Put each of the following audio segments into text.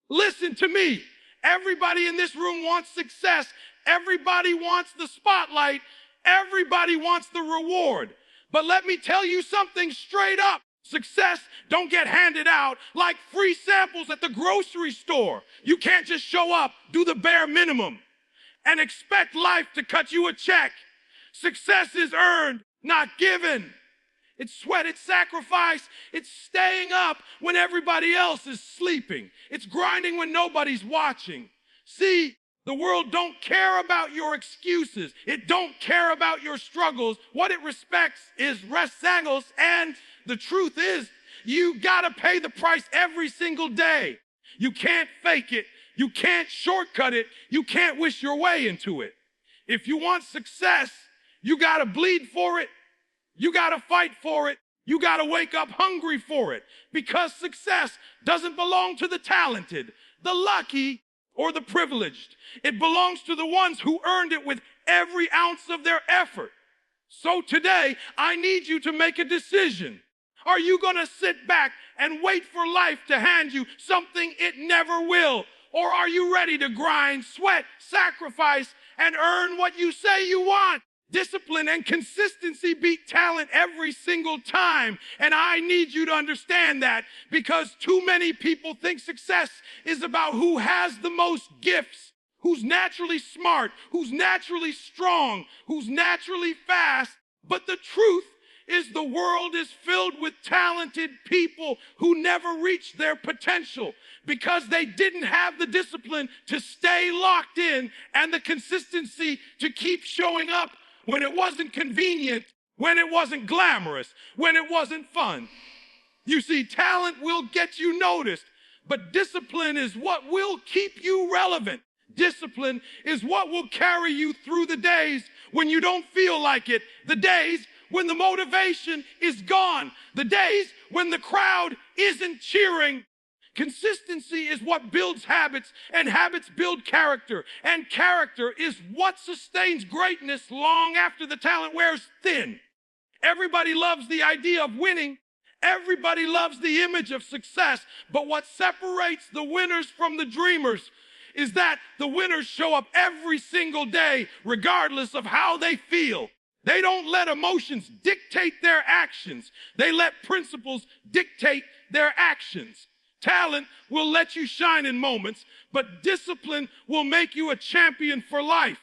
Listen to me. Everybody in this room wants success. Everybody wants the spotlight. Everybody wants the reward. But let me tell you something straight up. Success don't get handed out like free samples at the grocery store. You can't just show up, do the bare minimum, and expect life to cut you a check. Success is earned, not given. It's sweat, it's sacrifice, it's staying up when everybody else is sleeping. It's grinding when nobody's watching. See, the world don't care about your excuses. It don't care about your struggles. What it respects is resangles, and the truth is, you gotta pay the price every single day. You can't fake it. You can't shortcut it. You can't wish your way into it. If you want success, you gotta bleed for it. You gotta fight for it. You gotta wake up hungry for it, because success doesn't belong to the talented, the lucky, or the privileged. It belongs to the ones who earned it with every ounce of their effort. So today, I need you to make a decision. Are you gonna sit back and wait for life to hand you something it never will? Or are you ready to grind, sweat, sacrifice, and earn what you say you want? Discipline and consistency beat talent every single time. And I need you to understand that, because too many people think success is about who has the most gifts, who's naturally smart, who's naturally strong, who's naturally fast. But the truth is, the world is filled with talented people who never reached their potential because they didn't have the discipline to stay locked in and the consistency to keep showing up when it wasn't convenient, when it wasn't glamorous, when it wasn't fun. You see, talent will get you noticed, but discipline is what will keep you relevant. Discipline is what will carry you through the days when you don't feel like it, the days when the motivation is gone, the days when the crowd isn't cheering. Consistency is what builds habits, and habits build character, and character is what sustains greatness long after the talent wears thin. Everybody loves the idea of winning. Everybody loves the image of success. But what separates the winners from the dreamers is that the winners show up every single day, regardless of how they feel. They don't let emotions dictate their actions. They let principles dictate their actions. Talent will let you shine in moments, but discipline will make you a champion for life.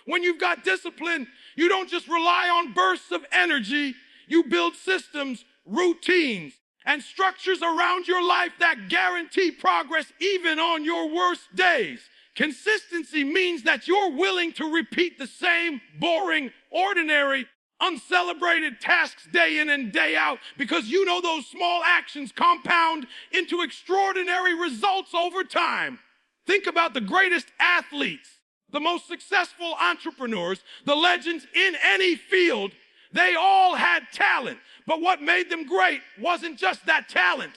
When you've got discipline, you don't just rely on bursts of energy. You build systems, routines, and structures around your life that guarantee progress even on your worst days. Consistency means that you're willing to repeat the same boring, ordinary, uncelebrated tasks day in and day out, because you know those small actions compound into extraordinary results over time. Think about the greatest athletes, the most successful entrepreneurs, the legends in any field. They all had talent, but what made them great wasn't just that talent.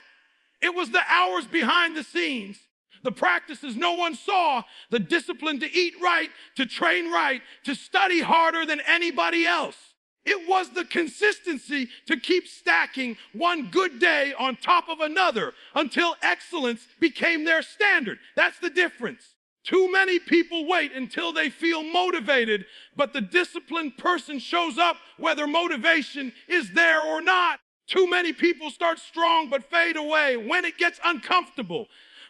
It was the hours behind the scenes, the practices no one saw, the discipline to eat right, to train right, to study harder than anybody else. It was the consistency to keep stacking one good day on top of another until excellence became their standard. That's the difference. Too many people wait until they feel motivated, but the disciplined person shows up whether motivation is there or not. Too many people start strong but fade away when it gets uncomfortable.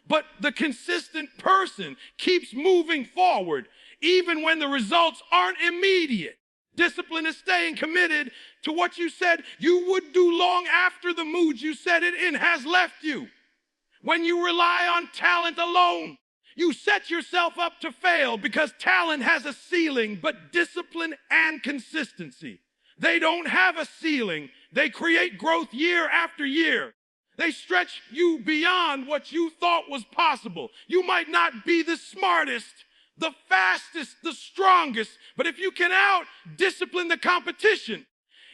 But the consistent person keeps moving forward even when the results aren't immediate. Discipline is staying committed to what you said you would do long after the mood you said it in has left you. When you rely on talent alone, you set yourself up to fail, because talent has a ceiling, but discipline and consistency, they don't have a ceiling. They create growth year after year. They stretch you beyond what you thought was possible. You might not be the smartest, the fastest, the strongest, but if you can out-discipline the competition,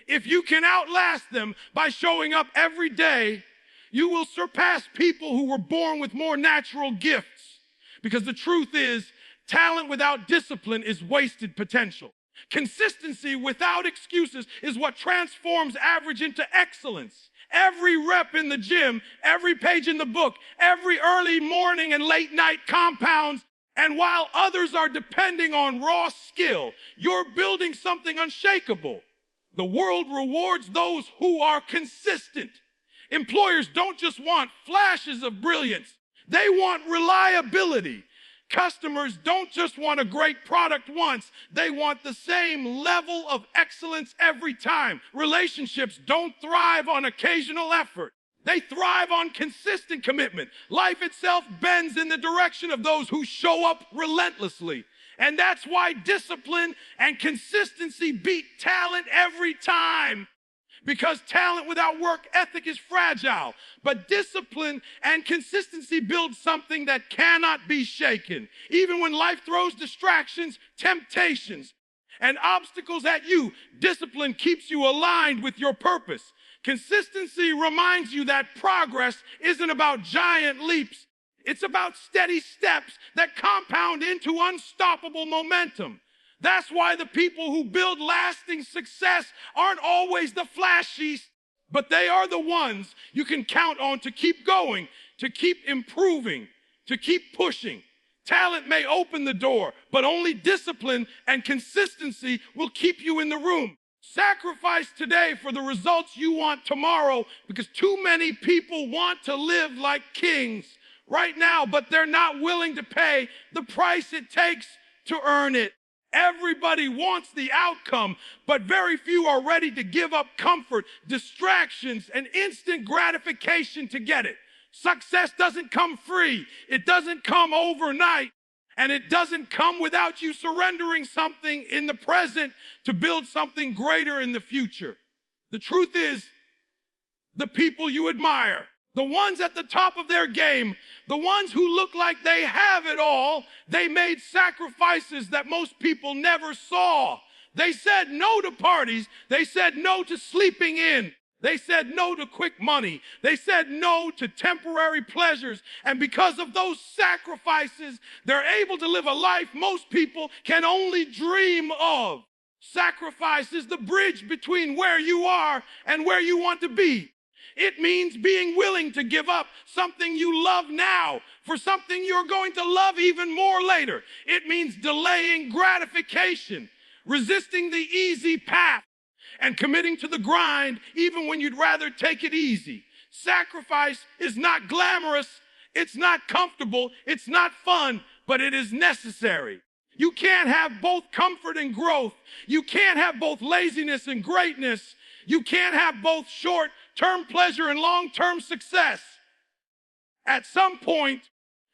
if you can outlast them by showing up every day, you will surpass people who were born with more natural gifts. Because the truth is, talent without discipline is wasted potential. Consistency without excuses is what transforms average into excellence. Every rep in the gym, every page in the book, every early morning and late night compounds. And while others are depending on raw skill, you're building something unshakable. The world rewards those who are consistent. Employers don't just want flashes of brilliance. They want reliability. Customers don't just want a great product once. They want the same level of excellence every time. Relationships don't thrive on occasional effort. They thrive on consistent commitment. Life itself bends in the direction of those who show up relentlessly. And that's why discipline and consistency beat talent every time. Because talent without work ethic is fragile. But discipline and consistency build something that cannot be shaken. Even when life throws distractions, temptations, and obstacles at you, discipline keeps you aligned with your purpose. Consistency reminds you that progress isn't about giant leaps. It's about steady steps that compound into unstoppable momentum. That's why the people who build lasting success aren't always the flashiest, but they are the ones you can count on to keep going, to keep improving, to keep pushing. Talent may open the door, but only discipline and consistency will keep you in the room. Sacrifice today for the results you want tomorrow, because too many people want to live like kings right now, but they're not willing to pay the price it takes to earn it. Everybody wants the outcome, but very few are ready to give up comfort, distractions, and instant gratification to get it. Success doesn't come free. It doesn't come overnight. And it doesn't come without you surrendering something in the present to build something greater in the future. The truth is, the people you admire, the ones at the top of their game, the ones who look like they have it all, they made sacrifices that most people never saw. They said no to parties. They said no to sleeping in. They said no to quick money. They said no to temporary pleasures. And because of those sacrifices, they're able to live a life most people can only dream of. Sacrifice is the bridge between where you are and where you want to be. It means being willing to give up something you love now for something you're going to love even more later. It means delaying gratification, resisting the easy path, and committing to the grind even when you'd rather take it easy. Sacrifice is not glamorous, it's not comfortable, it's not fun, but it is necessary. You can't have both comfort and growth. You can't have both laziness and greatness. You can't have both short-term pleasure and long-term success. At some point,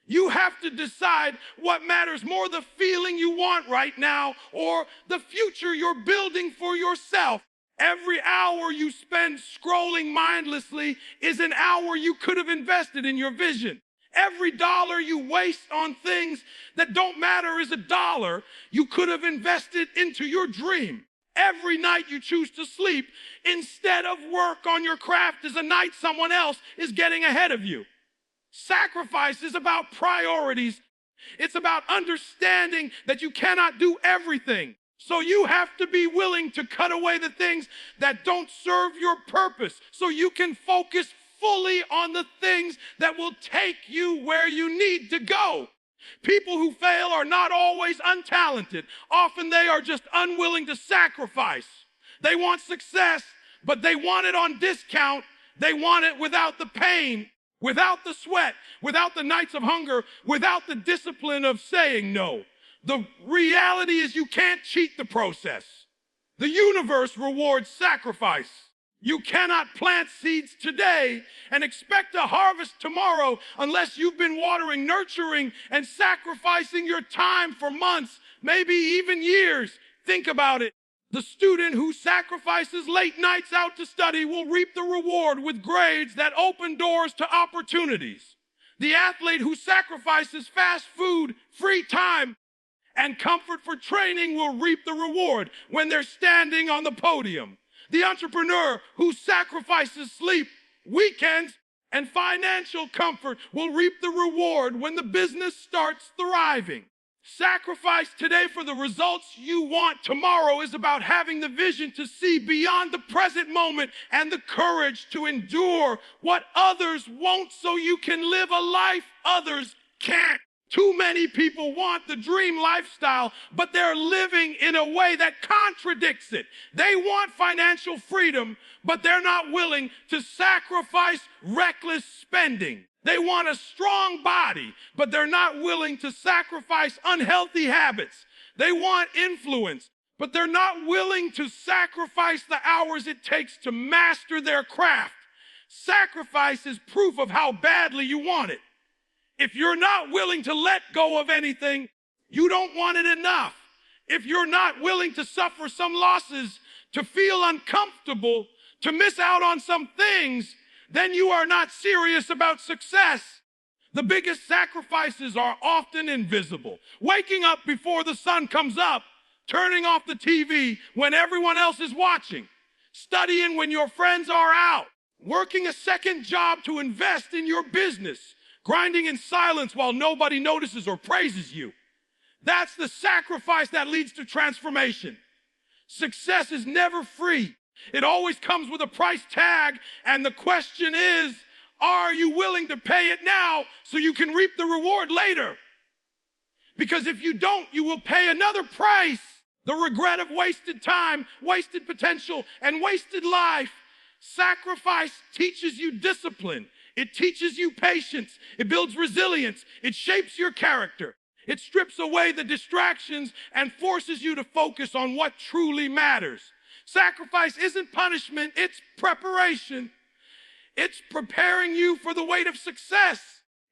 you have to decide what matters more, the feeling you want right now or the future you're building for yourself. Every hour you spend scrolling mindlessly is an hour you could have invested in your vision. Every dollar you waste on things that don't matter is a dollar you could have invested into your dream. Every night you choose to sleep instead of work on your craft is a night someone else is getting ahead of you. Sacrifice is about priorities. It's about understanding that you cannot do everything. So you have to be willing to cut away the things that don't serve your purpose so you can focus fully on the things that will take you where you need to go. People who fail are not always untalented. Often they are just unwilling to sacrifice. They want success, but they want it on discount. They want it without the pain, without the sweat, without the nights of hunger, without the discipline of saying no. The reality is you can't cheat the process. The universe rewards sacrifice. You cannot plant seeds today and expect a harvest tomorrow unless you've been watering, nurturing, and sacrificing your time for months, maybe even years. Think about it. The student who sacrifices late nights out to study will reap the reward with grades that open doors to opportunities. The athlete who sacrifices fast food, free time, and comfort for training will reap the reward when they're standing on the podium. The entrepreneur who sacrifices sleep, weekends, and financial comfort will reap the reward when the business starts thriving. Sacrifice today for the results you want tomorrow is about having the vision to see beyond the present moment and the courage to endure what others won't so you can live a life others can't. Too many people want the dream lifestyle, but they're living in a way that contradicts it. They want financial freedom, but they're not willing to sacrifice reckless spending. They want a strong body, but they're not willing to sacrifice unhealthy habits. They want influence, but they're not willing to sacrifice the hours it takes to master their craft. Sacrifice is proof of how badly you want it. If you're not willing to let go of anything, you don't want it enough. If you're not willing to suffer some losses, to feel uncomfortable, to miss out on some things, then you are not serious about success. The biggest sacrifices are often invisible. Waking up before the sun comes up, turning off the TV when everyone else is watching, studying when your friends are out, working a second job to invest in your business, grinding in silence while nobody notices or praises you. That's the sacrifice that leads to transformation. Success is never free. It always comes with a price tag, and the question is, are you willing to pay it now so you can reap the reward later? Because if you don't, you will pay another price. The regret of wasted time, wasted potential, and wasted life. Sacrifice teaches you discipline. It teaches you patience. It builds resilience. It shapes your character. It strips away the distractions and forces you to focus on what truly matters. Sacrifice isn't punishment, it's preparation. It's preparing you for the weight of success.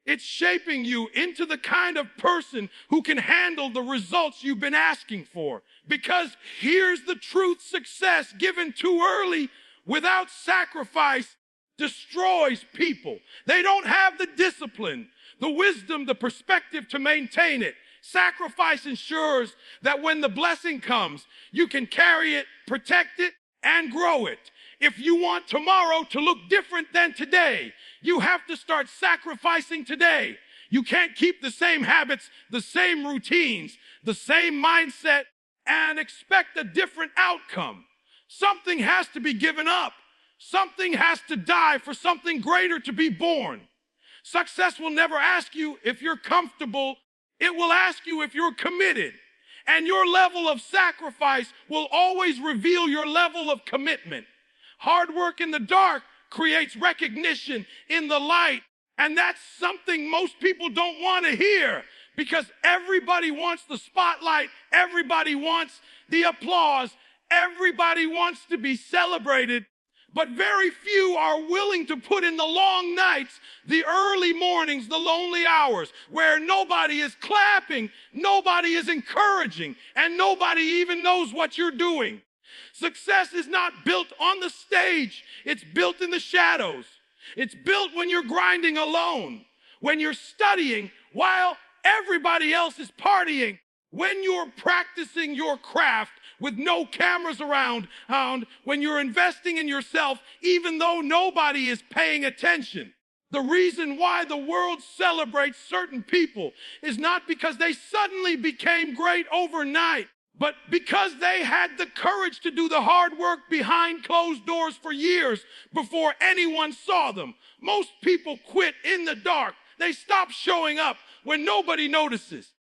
It's shaping you into the kind of person who can handle the results you've been asking for. Because here's the truth: success given too early without sacrifice destroys people. They don't have the discipline, the wisdom, the perspective to maintain it. Sacrifice ensures that when the blessing comes, you can carry it, protect it, and grow it. If you want tomorrow to look different than today, you have to start sacrificing today. You can't keep the same habits, the same routines, the same mindset, and expect a different outcome. Something has to be given up. Something has to die for something greater to be born. Success will never ask you if you're comfortable. It will ask you if you're committed. And your level of sacrifice will always reveal your level of commitment. Hard work in the dark creates recognition in the light. And that's something most people don't want to hear, because everybody wants the spotlight. Everybody wants the applause. Everybody wants to be celebrated. But very few are willing to put in the long nights, the early mornings, the lonely hours, where nobody is clapping, nobody is encouraging, and nobody even knows what you're doing. Success is not built on the stage. It's built in the shadows. It's built when you're grinding alone, when you're studying while everybody else is partying, when you're practicing your craft with no cameras around, when you're investing in yourself, even though nobody is paying attention. The reason why the world celebrates certain people is not because they suddenly became great overnight, but because they had the courage to do the hard work behind closed doors for years before anyone saw them. Most people quit in the dark. They stop showing up when nobody notices.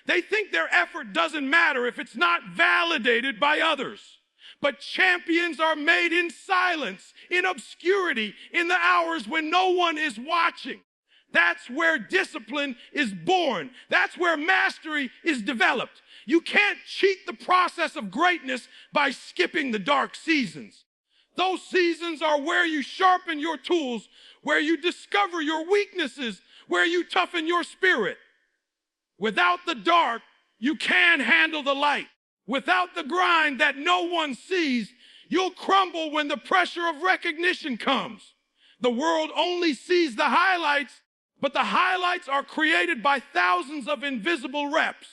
They think their effort doesn't matter if it's not validated by others. But champions are made in silence, in obscurity, in the hours when no one is watching. That's where discipline is born. That's where mastery is developed. You can't cheat the process of greatness by skipping the dark seasons. Those seasons are where you sharpen your tools, where you discover your weaknesses, where you toughen your spirit. Without the dark, you can't handle the light. Without the grind that no one sees, you'll crumble when the pressure of recognition comes. The world only sees the highlights, but the highlights are created by thousands of invisible reps.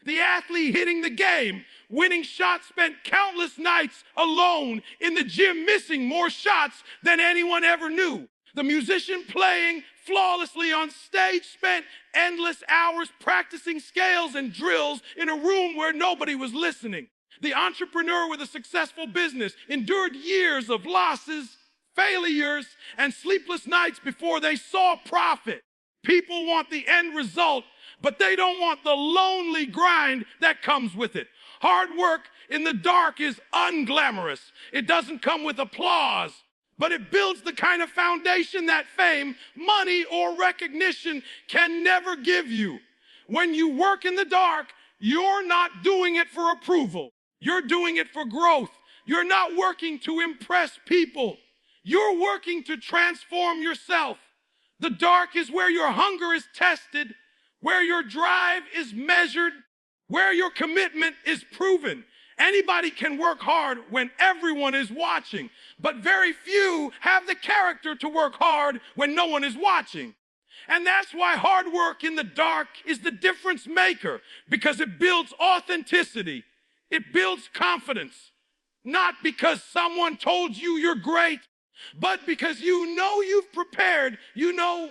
The athlete hitting the game, winning shots, spent countless nights alone in the gym missing more shots than anyone ever knew. The musician playing flawlessly on stage spent endless hours practicing scales and drills in a room where nobody was listening. The entrepreneur with a successful business endured years of losses, failures, and sleepless nights before they saw profit. People want the end result, but they don't want the lonely grind that comes with it. Hard work in the dark is unglamorous. It doesn't come with applause, but it builds the kind of foundation that fame, money, or recognition can never give you. When you work in the dark, you're not doing it for approval. You're doing it for growth. You're not working to impress people. You're working to transform yourself. The dark is where your hunger is tested, where your drive is measured, where your commitment is proven. Anybody can work hard when everyone is watching, but very few have the character to work hard when no one is watching. And that's why hard work in the dark is the difference maker, because it builds authenticity. It builds confidence, not because someone told you you're great, but because you know you've prepared, you know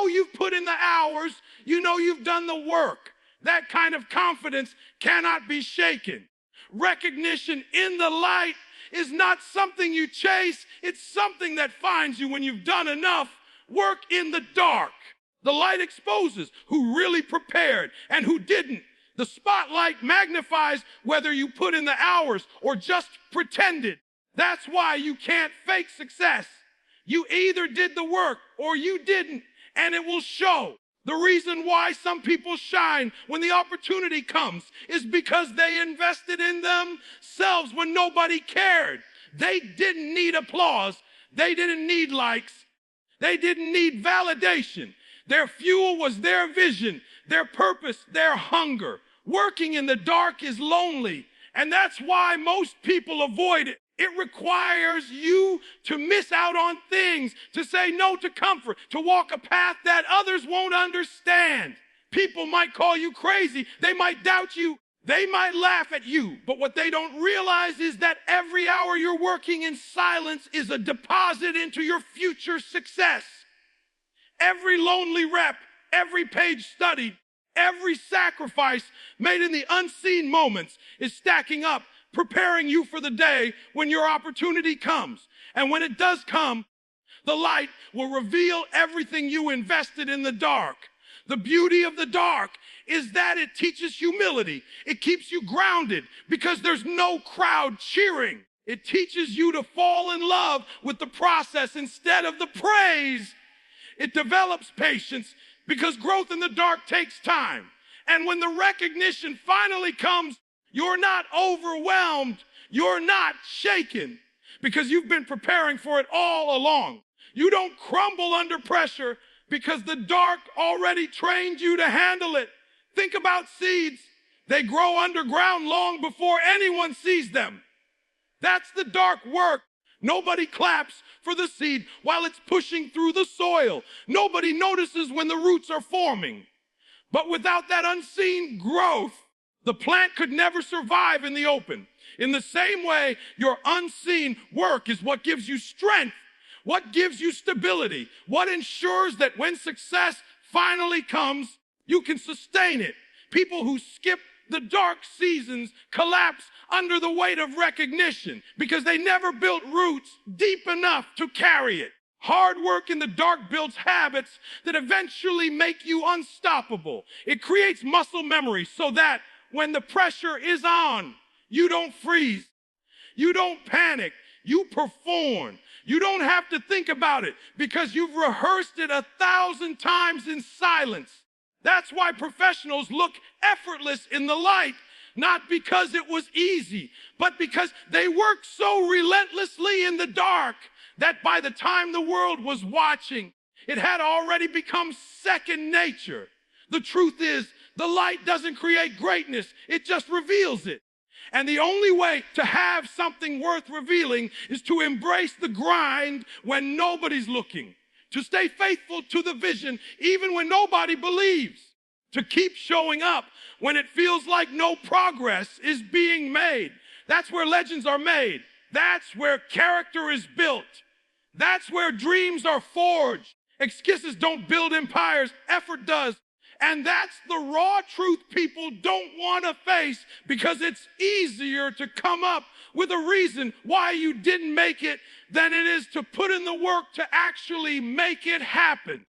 you've put in the hours, you know you've done the work. That kind of confidence cannot be shaken. Recognition in the light is not something you chase, it's something that finds you when you've done enough work in the dark. The light exposes who really prepared and who didn't. The spotlight magnifies whether you put in the hours or just pretended. That's why you can't fake success. You either did the work or you didn't, and it will show. The reason why some people shine when the opportunity comes is because they invested in themselves when nobody cared. They didn't need applause. They didn't need likes. They didn't need validation. Their fuel was their vision, their purpose, their hunger. Working in the dark is lonely, and that's why most people avoid it. It requires you to miss out on things, to say no to comfort, to walk a path that others won't understand. People might call you crazy. They might doubt you. They might laugh at you. But what they don't realize is that every hour you're working in silence is a deposit into your future success. Every lonely rep, every page studied, every sacrifice made in the unseen moments is stacking up, preparing you for the day when your opportunity comes. And when it does come, the light will reveal everything you invested in the dark. The beauty of the dark is that it teaches humility. It keeps you grounded because there's no crowd cheering. It teaches you to fall in love with the process instead of the praise. It develops patience because growth in the dark takes time. And when the recognition finally comes, you're not overwhelmed, you're not shaken, because you've been preparing for it all along. You don't crumble under pressure because the dark already trained you to handle it. Think about seeds. They grow underground long before anyone sees them. That's the dark work. Nobody claps for the seed while it's pushing through the soil. Nobody notices when the roots are forming. But without that unseen growth, the plant could never survive in the open. In the same way, your unseen work is what gives you strength, what gives you stability, what ensures that when success finally comes, you can sustain it. People who skip the dark seasons collapse under the weight of recognition because they never built roots deep enough to carry it. Hard work in the dark builds habits that eventually make you unstoppable. It creates muscle memory so that when the pressure is on, you don't freeze. You don't panic. You perform. You don't have to think about it because you've rehearsed it 1,000 times in silence. That's why professionals look effortless in the light, not because it was easy, but because they worked so relentlessly in the dark that by the time the world was watching, it had already become second nature. The truth is, the light doesn't create greatness, it just reveals it. And the only way to have something worth revealing is to embrace the grind when nobody's looking, to stay faithful to the vision even when nobody believes, to keep showing up when it feels like no progress is being made. That's where legends are made. That's where character is built. That's where dreams are forged. Excuses don't build empires, effort does. And that's the raw truth people don't want to face, because it's easier to come up with a reason why you didn't make it than it is to put in the work to actually make it happen.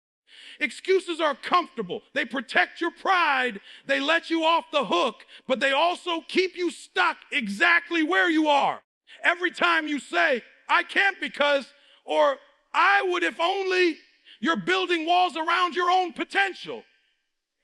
Excuses are comfortable. They protect your pride. They let you off the hook, but they also keep you stuck exactly where you are. Every time you say, I can't because, or I would if only, you're building walls around your own potential.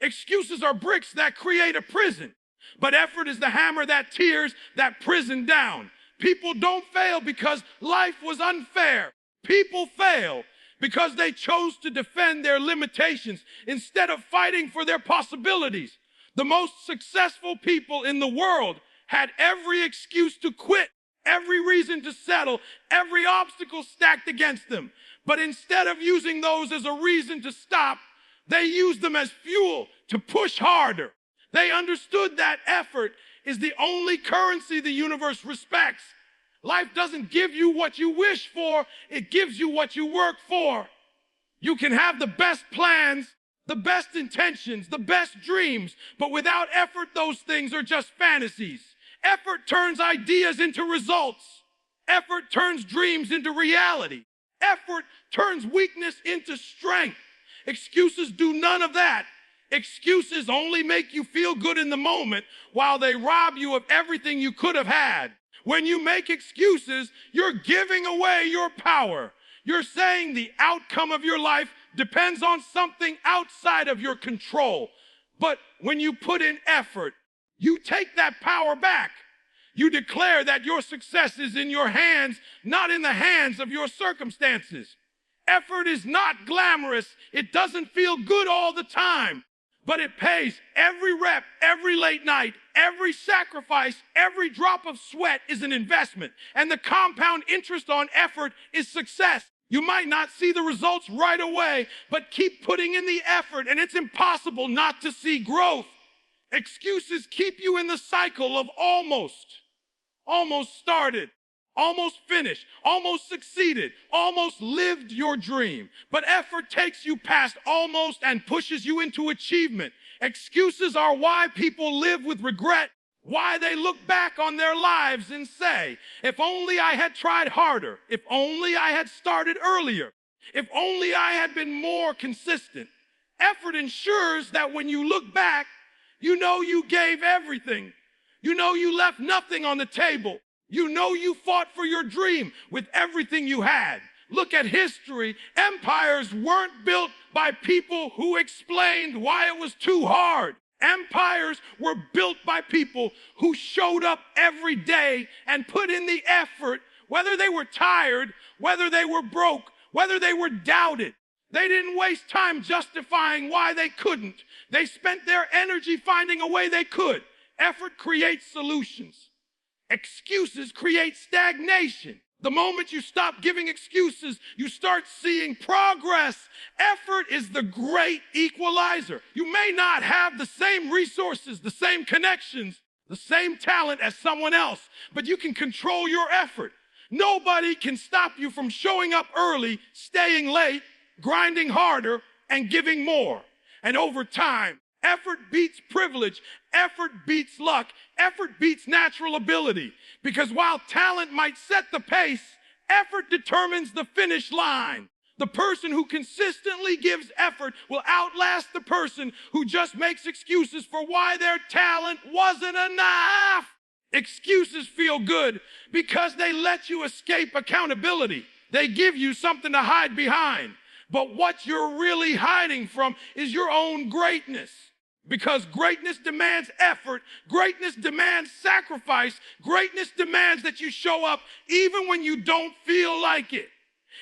Excuses are bricks that create a prison, but effort is the hammer that tears that prison down. People don't fail because life was unfair. People fail because they chose to defend their limitations instead of fighting for their possibilities. The most successful people in the world had every excuse to quit, every reason to settle, every obstacle stacked against them. But instead of using those as a reason to stop, they used them as fuel to push harder. They understood that effort is the only currency the universe respects. Life doesn't give you what you wish for, it gives you what you work for. You can have the best plans, the best intentions, the best dreams, but without effort, those things are just fantasies. Effort turns ideas into results. Effort turns dreams into reality. Effort turns weakness into strength. Excuses do none of that. Excuses only make you feel good in the moment while they rob you of everything you could have had. When you make excuses, you're giving away your power. You're saying the outcome of your life depends on something outside of your control. But when you put in effort, you take that power back. You declare that your success is in your hands, not in the hands of your circumstances. Effort is not glamorous. It doesn't feel good all the time, but it pays. Every rep, every late night, every sacrifice, every drop of sweat is an investment. And the compound interest on effort is success. You might not see the results right away, but keep putting in the effort, and it's impossible not to see growth. Excuses keep you in the cycle of almost started, almost finished, almost succeeded, almost lived your dream. But effort takes you past almost and pushes you into achievement. Excuses are why people live with regret, why they look back on their lives and say, if only I had tried harder, if only I had started earlier, if only I had been more consistent. Effort ensures that when you look back, you know you gave everything. You know you left nothing on the table. You know you fought for your dream with everything you had. Look at history. Empires weren't built by people who explained why it was too hard. Empires were built by people who showed up every day and put in the effort, whether they were tired, whether they were broke, whether they were doubted. They didn't waste time justifying why they couldn't. They spent their energy finding a way they could. Effort creates solutions. Excuses create stagnation. The moment you stop giving excuses, you start seeing progress. Effort is the great equalizer. You may not have the same resources, the same connections, the same talent as someone else, but you can control your effort. Nobody can stop you from showing up early, staying late, grinding harder, and giving more. And over time, effort beats privilege, effort beats luck, effort beats natural ability. Because while talent might set the pace, effort determines the finish line. The person who consistently gives effort will outlast the person who just makes excuses for why their talent wasn't enough. Excuses feel good because they let you escape accountability. They give you something to hide behind. But what you're really hiding from is your own greatness. Because greatness demands effort, greatness demands sacrifice, greatness demands that you show up even when you don't feel like it.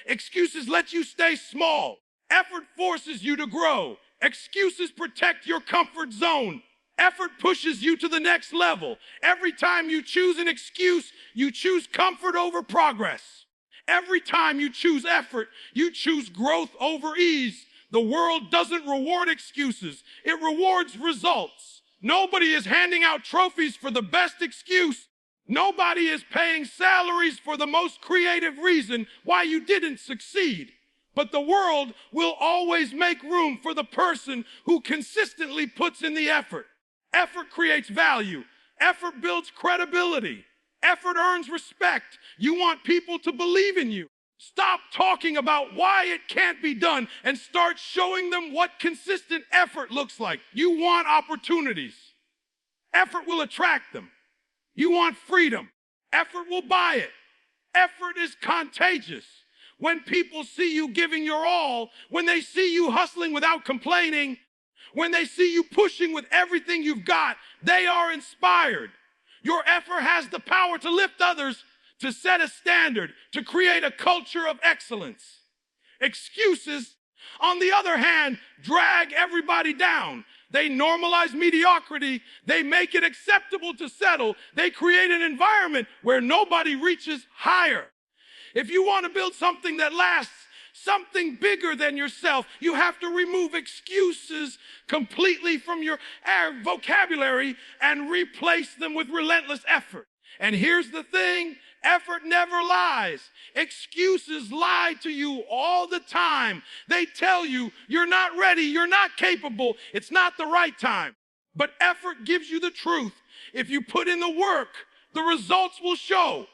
Excuses let you stay small. Effort forces you to grow. Excuses protect your comfort zone. Effort pushes you to the next level. Every time you choose an excuse, you choose comfort over progress. Every time you choose effort, you choose growth over ease. The world doesn't reward excuses. It rewards results. Nobody is handing out trophies for the best excuse. Nobody is paying salaries for the most creative reason why you didn't succeed. But the world will always make room for the person who consistently puts in the effort. Effort creates value. Effort builds credibility. Effort earns respect. You want people to believe in you. Stop talking about why it can't be done and start showing them what consistent effort looks like. You want opportunities. Effort will attract them. You want freedom. Effort will buy it. Effort is contagious. When people see you giving your all, when they see you hustling without complaining, when they see you pushing with everything you've got, they are inspired. Your effort has the power to lift others, to set a standard, to create a culture of excellence. Excuses, on the other hand, drag everybody down. They normalize mediocrity. They make it acceptable to settle. They create an environment where nobody reaches higher. If you want to build something that lasts, something bigger than yourself, you have to remove excuses completely from your vocabulary and replace them with relentless effort. And here's the thing, effort never lies. Excuses lie to you all the time. They tell you you're not ready, you're not capable, it's not the right time. But effort gives you the truth. If you put in the work, the results will show.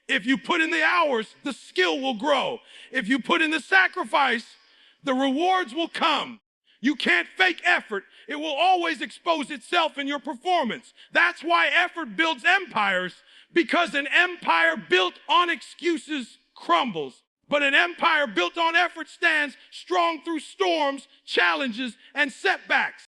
If you put in the hours, the skill will grow. If you put in the sacrifice, the rewards will come. You can't fake effort. It will always expose itself in your performance. That's why effort builds empires, because an empire built on excuses crumbles. But an empire built on effort stands strong through storms, challenges, and setbacks.